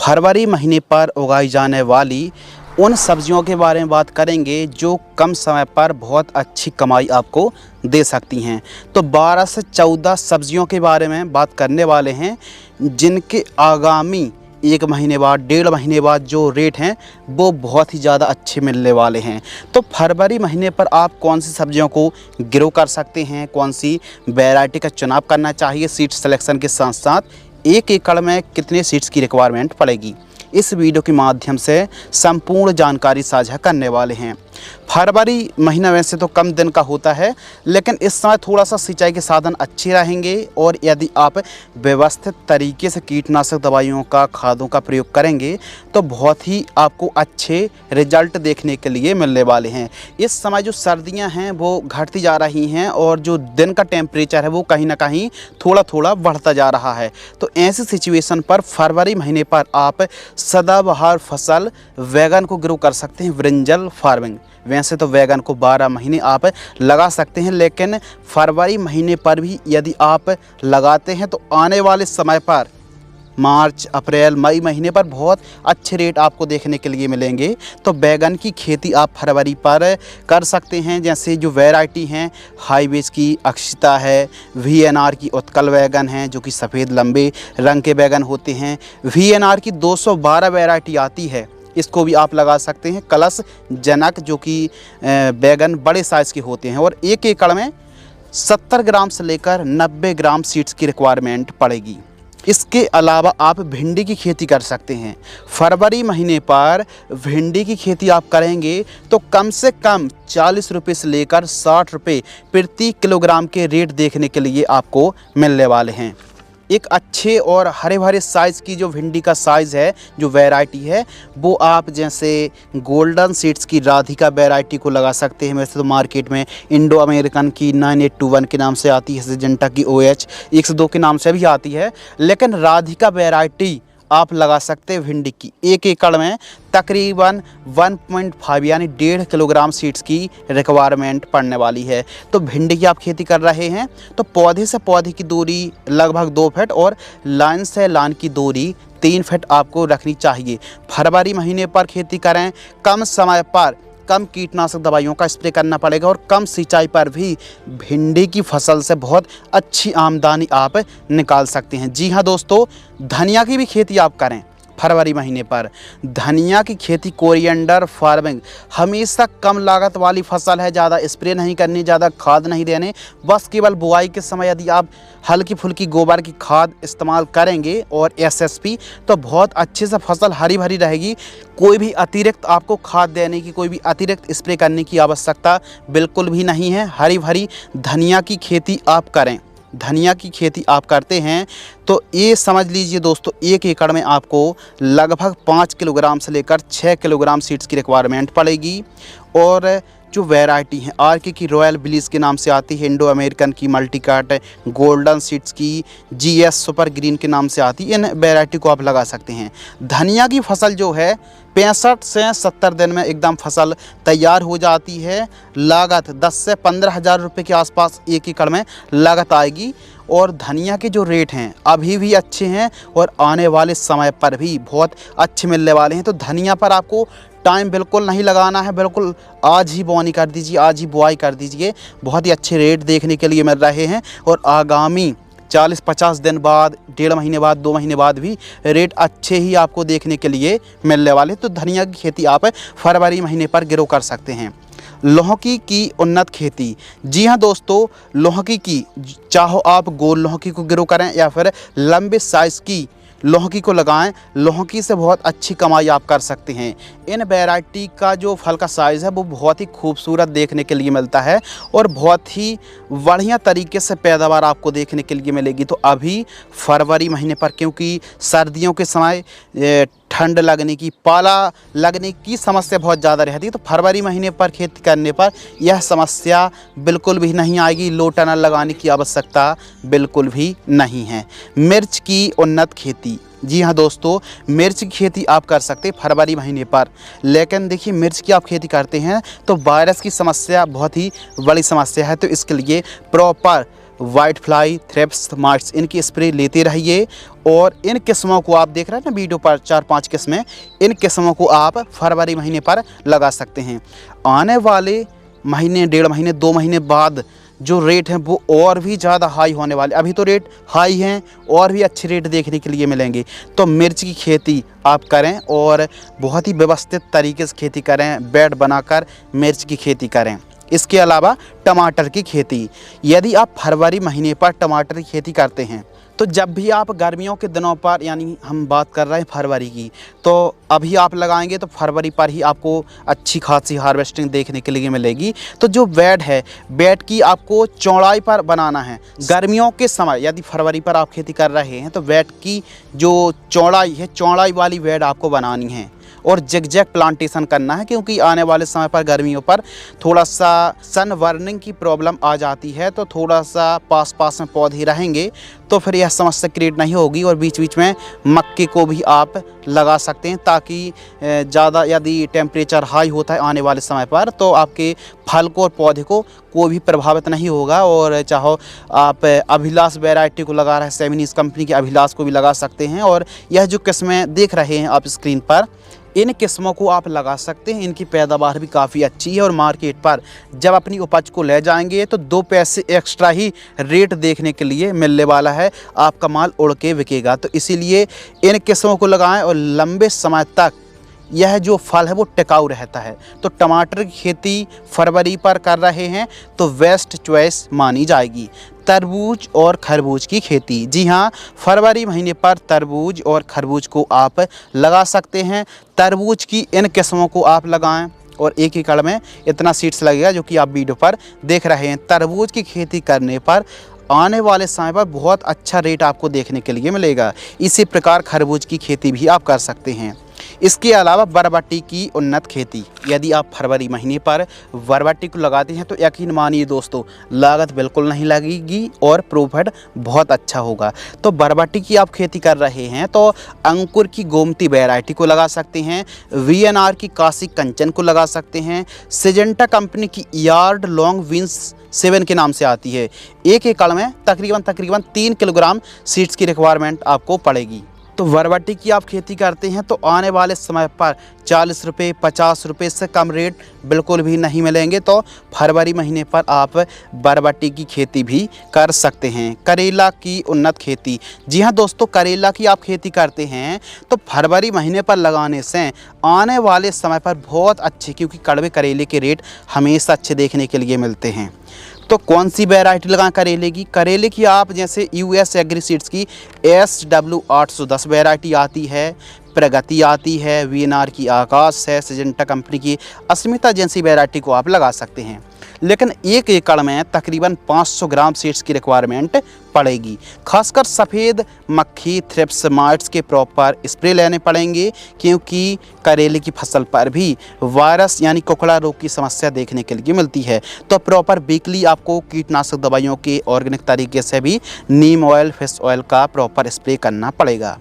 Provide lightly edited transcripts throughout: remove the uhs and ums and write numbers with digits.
फरवरी महीने पर उगाई जाने वाली उन सब्जियों के बारे में बात करेंगे जो कम समय पर बहुत अच्छी कमाई आपको दे सकती हैं। तो 12 से 14 सब्जियों के बारे में बात करने वाले हैं जिनके आगामी 1 महीने बाद 1.5 महीने बाद जो रेट हैं वो बहुत ही ज़्यादा अच्छे मिलने वाले हैं। तो फरवरी महीने पर आप कौन सी सब्जियों को ग्रो कर सकते हैं, कौन सी वैरायटी का चुनाव करना चाहिए, सीड सिलेक्शन के साथ साथ 1 एकड़ में कितने सीड्स की रिक्वायरमेंट पड़ेगी, इस वीडियो के माध्यम से संपूर्ण जानकारी साझा करने वाले हैं। फरवरी महीना वैसे तो कम दिन का होता है, लेकिन इस समय थोड़ा सा सिंचाई के साधन अच्छे रहेंगे और यदि आप व्यवस्थित तरीके से कीटनाशक दवाइयों का, खादों का प्रयोग करेंगे तो बहुत ही आपको अच्छे रिजल्ट देखने के लिए मिलने वाले हैं। इस समय जो सर्दियां हैं वो घटती जा रही हैं और जो दिन का टेम्परेचर है वो कहीं ना कहीं थोड़ा थोड़ा बढ़ता जा रहा है। तो ऐसी सिचुएशन पर फरवरी महीने पर आप सदाबहार फसल वैगन को ग्रो कर सकते हैं, ब्रिंजल फार्मिंग। वैसे तो वैगन को 12 महीने आप लगा सकते हैं, लेकिन फरवरी महीने पर भी यदि आप लगाते हैं तो आने वाले समय पर मार्च, अप्रैल, मई महीने पर बहुत अच्छे रेट आपको देखने के लिए मिलेंगे। तो बैगन की खेती आप फरवरी पर कर सकते हैं। जैसे जो वैरायटी हैं हाईवेज की अक्षिता है, VNR की उत्कल बैगन है जो कि सफ़ेद लंबे रंग के बैगन होते हैं। VNR की 212 वैरायटी आती है, इसको भी आप लगा सकते हैं। कलश जनक जो कि बैगन बड़े साइज़ के होते हैं और 1 एकड़ में 70 ग्राम से लेकर 90 ग्राम सीड्स की रिक्वायरमेंट पड़ेगी। इसके अलावा आप भिंडी की खेती कर सकते हैं। फरवरी महीने पर भिंडी की खेती आप करेंगे तो कम से कम 40 रुपये से लेकर 60 रुपये प्रति किलोग्राम के रेट देखने के लिए आपको मिलने वाले हैं। एक अच्छे और हरे भरे साइज़ की जो भिंडी का साइज़ है, जो वैरायटी है, वो आप जैसे गोल्डन सीड्स की राधिका वैरायटी को लगा सकते हैं। वैसे तो मार्केट में इंडो अमेरिकन की 9821 के नाम से आती है, सिजेंटा की OH 102 के नाम से भी आती है, लेकिन राधिका वैरायटी आप लगा सकते हैं भिंडी की। 1 एकड़ में तकरीबन 1.5 यानी 1.5 किलोग्राम सीड्स की रिक्वायरमेंट पड़ने वाली है। तो भिंडी की आप खेती कर रहे हैं तो पौधे से पौधे की दूरी लगभग 2 फीट और लाइन से लाइन की दूरी 3 फीट आपको रखनी चाहिए। फरवरी महीने पर खेती करें, कम समय पर कम कीटनाशक दवाइयों का स्प्रे करना पड़ेगा और कम सिंचाई पर भी भिंडी की फसल से बहुत अच्छी आमदनी आप निकाल सकते हैं। जी हाँ दोस्तों, धनिया की भी खेती आप करें फरवरी महीने पर। धनिया की खेती, कोरिएंडर फार्मिंग, हमेशा कम लागत वाली फसल है। ज़्यादा स्प्रे नहीं करनी, ज़्यादा खाद नहीं देने, बस केवल बुआई के समय यदि आप हल्की फुल्की गोबर की खाद इस्तेमाल करेंगे और SSP, तो बहुत अच्छे से फसल हरी भरी रहेगी। कोई भी अतिरिक्त आपको खाद देने की, कोई भी अतिरिक्त स्प्रे करने की आवश्यकता बिल्कुल भी नहीं है। हरी भरी धनिया की खेती आप करें। धनिया की खेती आप करते हैं तो ये समझ लीजिए दोस्तों, 1 एकड़ में आपको लगभग 5 किलोग्राम से लेकर 6 किलोग्राम सीड्स की रिक्वायरमेंट पड़ेगी। और जो वैरायटी है RK की रॉयल ब्लीज के नाम से आती है, इंडो अमेरिकन की मल्टीकट, गोल्डन सीड्स की GS सुपर ग्रीन के नाम से आती है, इन वैरायटी को आप लगा सकते हैं। धनिया की फसल जो है 65 से 70 दिन में एकदम फसल तैयार हो जाती है। लागत 10 से 15 हज़ार रुपये के आसपास 1 एकड़ में लागत आएगी। और धनिया के जो रेट हैं अभी भी अच्छे हैं और आने वाले समय पर भी बहुत अच्छे मिलने वाले हैं। तो धनिया पर आपको टाइम बिल्कुल नहीं लगाना है, बिल्कुल आज ही बोनी कर दीजिए, आज ही बुआई कर दीजिए। बहुत ही अच्छे रेट देखने के लिए मिल रहे हैं और आगामी 40-50 दिन बाद, 1.5 महीने बाद, 2 महीने बाद भी रेट अच्छे ही आपको देखने के लिए मिलने वाले। तो धनिया की खेती आप फरवरी महीने पर ग्रो कर सकते हैं। लौकी की उन्नत खेती, जी हाँ दोस्तों, लौकी की चाहो आप गोल लौकी को ग्रो करें या फिर लंबे साइज़ की लौकी को लगाएं, लौकी से बहुत अच्छी कमाई आप कर सकते हैं। इन वैरायटी का जो फल का साइज़ है वो बहुत ही खूबसूरत देखने के लिए मिलता है और बहुत ही बढ़िया तरीके से पैदावार आपको देखने के लिए मिलेगी। तो अभी फरवरी महीने पर, क्योंकि सर्दियों के समय ठंड लगने की, पाला लगने की समस्या बहुत ज़्यादा रहती है, तो फरवरी महीने पर खेती करने पर यह समस्या बिल्कुल भी नहीं आएगी। लो टनल लगाने की आवश्यकता बिल्कुल भी नहीं है। मिर्च की उन्नत खेती, जी हाँ दोस्तों, मिर्च की खेती आप कर सकते हैं फरवरी महीने पर। लेकिन देखिए, मिर्च की आप खेती करते हैं तो वायरस की समस्या बहुत ही बड़ी समस्या है, तो इसके लिए proper white fly, thrips, mites, इनकी स्प्रे लेते रहिए। और इन किस्मों को आप देख रहे हैं ना वीडियो पर 4-5 किस्में, इन किस्मों को आप फरवरी महीने पर लगा सकते हैं। आने वाले महीने, 1.5 महीने, 2 महीने बाद जो रेट हैं वो और भी ज़्यादा हाई होने वाले। अभी तो रेट हाई हैं, और भी अच्छे रेट देखने के लिए मिलेंगे। तो मिर्च की खेती आप करें और बहुत ही व्यवस्थित तरीके से खेती करें, बेड बनाकर मिर्च की खेती करें। इसके अलावा टमाटर की खेती, यदि आप फरवरी महीने पर टमाटर की खेती करते हैं तो जब भी आप गर्मियों के दिनों पर, यानी हम बात कर रहे हैं फरवरी की, तो अभी आप लगाएंगे तो फरवरी पर ही आपको अच्छी खासी हार्वेस्टिंग देखने के लिए मिलेगी। तो जो बेड है, बेड की आपको चौड़ाई पर बनाना है। गर्मियों के समय यदि फरवरी पर आप खेती कर रहे हैं तो बेड की जो चौड़ाई है, चौड़ाई वाली बेड आपको बनानी है और जिगजैग प्लांटेशन करना है, क्योंकि आने वाले समय पर गर्मियों पर थोड़ा सा सन बर्निंग की प्रॉब्लम आ जाती है। तो थोड़ा सा पास पास में पौधे रहेंगे तो फिर यह समस्या क्रिएट नहीं होगी। और बीच बीच में मक्के को भी आप लगा सकते हैं, ताकि ज़्यादा यदि टेम्परेचर हाई होता है आने वाले समय पर तो आपके फल को और पौधे को कोई भी प्रभावित नहीं होगा। और चाहो आप अभिलाष वैरायटी को लगा रहे हैं, सेमिनीज कंपनी के अभिलाष को भी लगा सकते हैं। और यह जो किस्में देख रहे हैं आप स्क्रीन पर, इन किस्मों को आप लगा सकते हैं। इनकी पैदावार भी काफ़ी अच्छी है और मार्केट पर जब अपनी उपज को ले जाएंगे तो 2 पैसे एक्स्ट्रा ही रेट देखने के लिए मिलने वाला है। आपका माल उड़ के बिकेगा। तो इसीलिए इन किस्मों को लगाएं और लंबे समय तक यह जो फल है वो टिकाऊ रहता है। तो टमाटर की खेती फरवरी पर कर रहे हैं तो बेस्ट चॉइस मानी जाएगी। तरबूज और खरबूज की खेती, जी हाँ, फरवरी महीने पर तरबूज और खरबूज को आप लगा सकते हैं। तरबूज की इन किस्मों को आप लगाएं और 1 एकड़ में इतना सीड्स लगेगा जो कि आप वीडियो पर देख रहे हैं। तरबूज की खेती करने पर आने वाले समय पर बहुत अच्छा रेट आपको देखने के लिए मिलेगा। इसी प्रकार खरबूज की खेती भी आप कर सकते हैं। इसके अलावा बरबट्टी की उन्नत खेती, यदि आप फरवरी महीने पर बरबट्टी को लगाते हैं तो यकीन मानिए दोस्तों, लागत बिल्कुल नहीं लगेगी और प्रॉफिट बहुत अच्छा होगा। तो बरबट्टी की आप खेती कर रहे हैं तो अंकुर की गोमती वैरायटी को लगा सकते हैं, VNR की काशी कंचन को लगा सकते हैं, सिजेंटा कंपनी की यार्ड लॉन्ग विंस 7 के नाम से आती है। 1 एकड़ में तकरीबन 3 किलोग्राम सीड्स की रिक्वायरमेंट आपको पड़ेगी। तो बरबट्टी की आप खेती करते हैं तो आने वाले समय पर 40 रुपये 50 रुपये से कम रेट बिल्कुल भी नहीं मिलेंगे। तो फरवरी महीने पर आप बरबट्टी की खेती भी कर सकते हैं। करेला की उन्नत खेती, जी हाँ दोस्तों, करेला की आप खेती करते हैं तो फरवरी महीने पर लगाने से आने वाले समय पर बहुत अच्छे, क्योंकि कड़वे करेले के रेट हमेशा अच्छे देखने के लिए मिलते हैं। तो कौन सी वैरायटी लगाएं करेले की? करेले की आप जैसे US एग्री सीड्स की SW 810 वैरायटी आती है, प्रगति आती है, VNR की आकाश है, सिजेंटा कंपनी की अस्मिता जैसी वैरायटी को आप लगा सकते हैं। लेकिन 1 एकड़ में तकरीबन 500 ग्राम सीड्स की रिक्वायरमेंट पड़ेगी। खासकर सफ़ेद मक्खी, थ्रिप्स, माइट्स के प्रॉपर स्प्रे लेने पड़ेंगे, क्योंकि करेले की फसल पर भी वायरस यानी कोकड़ा रोग की समस्या देखने के लिए मिलती है। तो प्रॉपर वीकली आपको कीटनाशक दवाइयों के ऑर्गेनिक तरीके से भी नीम ऑयल, फिश ऑयल का प्रॉपर स्प्रे करना पड़ेगा।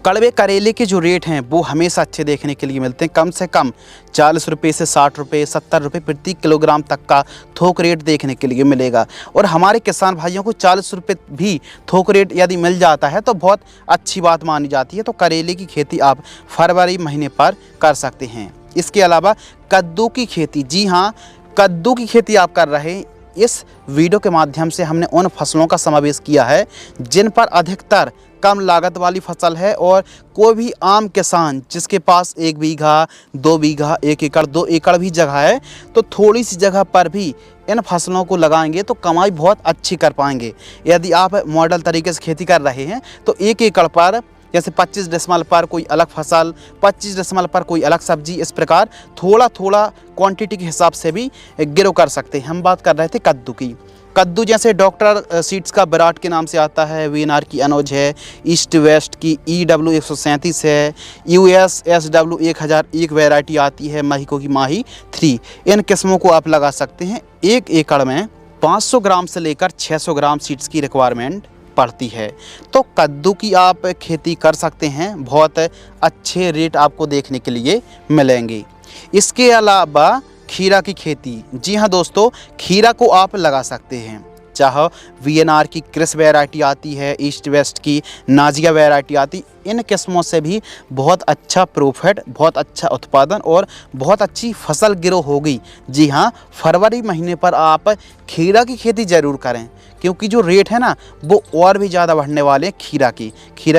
कड़वे करेले के जो रेट हैं वो हमेशा अच्छे देखने के लिए मिलते हैं। कम से कम 40 रुपये से 60 रुपये 70 रुपये प्रति किलोग्राम तक का थोक रेट देखने के लिए मिलेगा। और हमारे किसान भाइयों को 40 रुपये भी थोक रेट यदि मिल जाता है तो बहुत अच्छी बात मानी जाती है। तो करेले की खेती आप फरवरी महीने पर कर सकते हैं। इसके अलावा कद्दू की खेती, जी हाँ, कद्दू की खेती आप कर रहे हैं। इस वीडियो के माध्यम से हमने उन फसलों का समावेश किया है जिन पर अधिकतर कम लागत वाली फसल है। और कोई भी आम किसान जिसके पास 1 बीघा 2 बीघा 1 एकड़ 2 एकड़ भी जगह है तो थोड़ी सी जगह पर भी इन फसलों को लगाएंगे तो कमाई बहुत अच्छी कर पाएंगे। यदि आप मॉडल तरीके से खेती कर रहे हैं तो 1 एकड़ पर जैसे 25 डेसिमल पर कोई अलग फसल, 25 डेसिमल पर कोई अलग सब्जी, इस प्रकार थोड़ा थोड़ा क्वांटिटी के हिसाब से भी ग्रो कर सकते हैं। हम बात कर रहे थे कद्दू की। कद्दू जैसे डॉक्टर सीड्स का विराट के नाम से आता है, VNR की अनोज है, ईस्ट वेस्ट की EW 137 है, US SW 1001 वैरायटी आती है, महिको की माही 3। इन किस्मों को आप लगा सकते हैं। 1 एकड़ में 500 ग्राम से लेकर 600 ग्राम सीड्स की रिक्वायरमेंट पड़ती है। तो कद्दू की आप खेती कर सकते हैं, बहुत अच्छे रेट आपको देखने के लिए मिलेंगे। इसके अलावा खीरा की खेती, जी हाँ दोस्तों, खीरा को आप लगा सकते हैं। चाहे VNR की क्रिस वैरायटी आती है, ईस्ट वेस्ट की नाजिया वैरायटी आती, इन किस्मों से भी बहुत अच्छा प्रॉफिट, बहुत अच्छा उत्पादन और बहुत अच्छी फसल ग्रो होगी। जी हाँ, फरवरी महीने पर आप खीरा की खेती ज़रूर करें, क्योंकि जो रेट है ना वो और भी ज़्यादा बढ़ने वाले हैं। खीरा की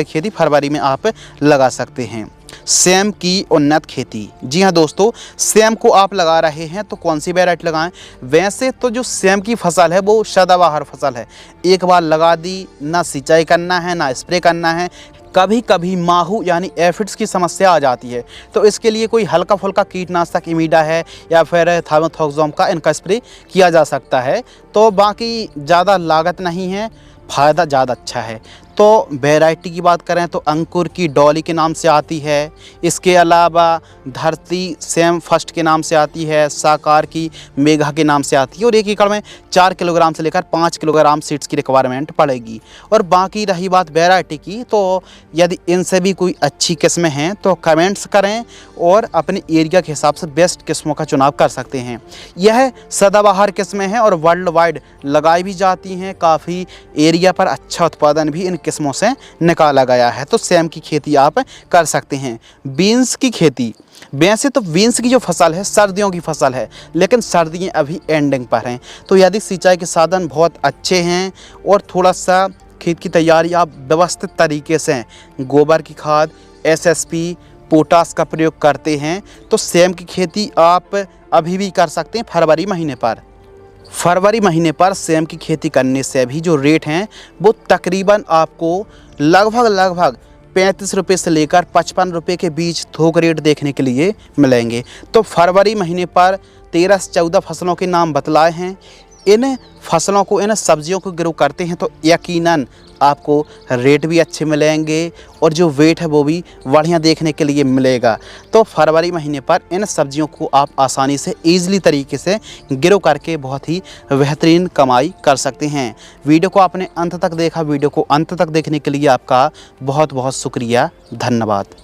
खेती फरवरी में आप लगा सकते हैं। सेम की उन्नत खेती, जी हाँ दोस्तों, सेम को आप लगा रहे हैं तो कौन सी वैरायटी लगाएं? वैसे तो जो सेम की फसल है वो सदाबहार फसल है, एक बार लगा दी, ना सिंचाई करना है ना स्प्रे करना है। कभी कभी माहू यानी एफिड्स की समस्या आ जाती है, तो इसके लिए कोई हल्का फुल्का कीटनाशक इमीडा है या फिर थाइमेथॉक्सम का इनका स्प्रे किया जा सकता है। तो बाकी ज़्यादा लागत नहीं है, फ़ायदा ज़्यादा अच्छा है। तो वैरायटी की बात करें तो अंकुर की डॉली के नाम से आती है, इसके अलावा धरती सेम फर्स्ट के नाम से आती है, साकार की मेघा के नाम से आती है, और 1 एकड़ में 4 किलोग्राम से लेकर 5 किलोग्राम सीड्स की रिक्वायरमेंट पड़ेगी। और बाकी रही बात वैरायटी की, तो यदि इनसे भी कोई अच्छी किस्में हैं तो कमेंट्स करें और अपने एरिया के हिसाब से बेस्ट किस्मों का चुनाव कर सकते हैं। यह सदाबहार किस्में हैं और वर्ल्ड वाइड लगाई भी जाती हैं, काफ़ी एरिया पर अच्छा उत्पादन भी इन किस्मों से निकाला गया है। तो सेम की खेती आप कर सकते हैं। बीन्स की खेती, वैसे तो बीन्स की जो फसल है सर्दियों की फसल है, लेकिन सर्दियाँ अभी एंडिंग पर हैं, तो यदि सिंचाई के साधन बहुत अच्छे हैं और थोड़ा सा खेत की तैयारी आप व्यवस्थित तरीके से गोबर की खाद, SSP, पोटास का प्रयोग करते हैं, तो सेम की खेती आप अभी भी कर सकते हैं फरवरी महीने पर। फरवरी महीने पर सेम की खेती करने से भी जो रेट हैं वो तकरीबन आपको लगभग 35 रुपये से लेकर 55 रुपये के बीच थोक रेट देखने के लिए मिलेंगे। तो फरवरी महीने पर 13 से 14 फसलों के नाम बतलाए हैं। इन फसलों को, इन सब्जियों को ग्रो करते हैं तो यकीनन आपको रेट भी अच्छे मिलेंगे और जो वेट है वो भी बढ़िया देखने के लिए मिलेगा। तो फरवरी महीने पर इन सब्जियों को आप आसानी से ईज़िली तरीके से ग्रो करके बहुत ही बेहतरीन कमाई कर सकते हैं। वीडियो को आपने अंत तक देखा, वीडियो को अंत तक देखने के लिए आपका बहुत बहुत शुक्रिया, धन्यवाद।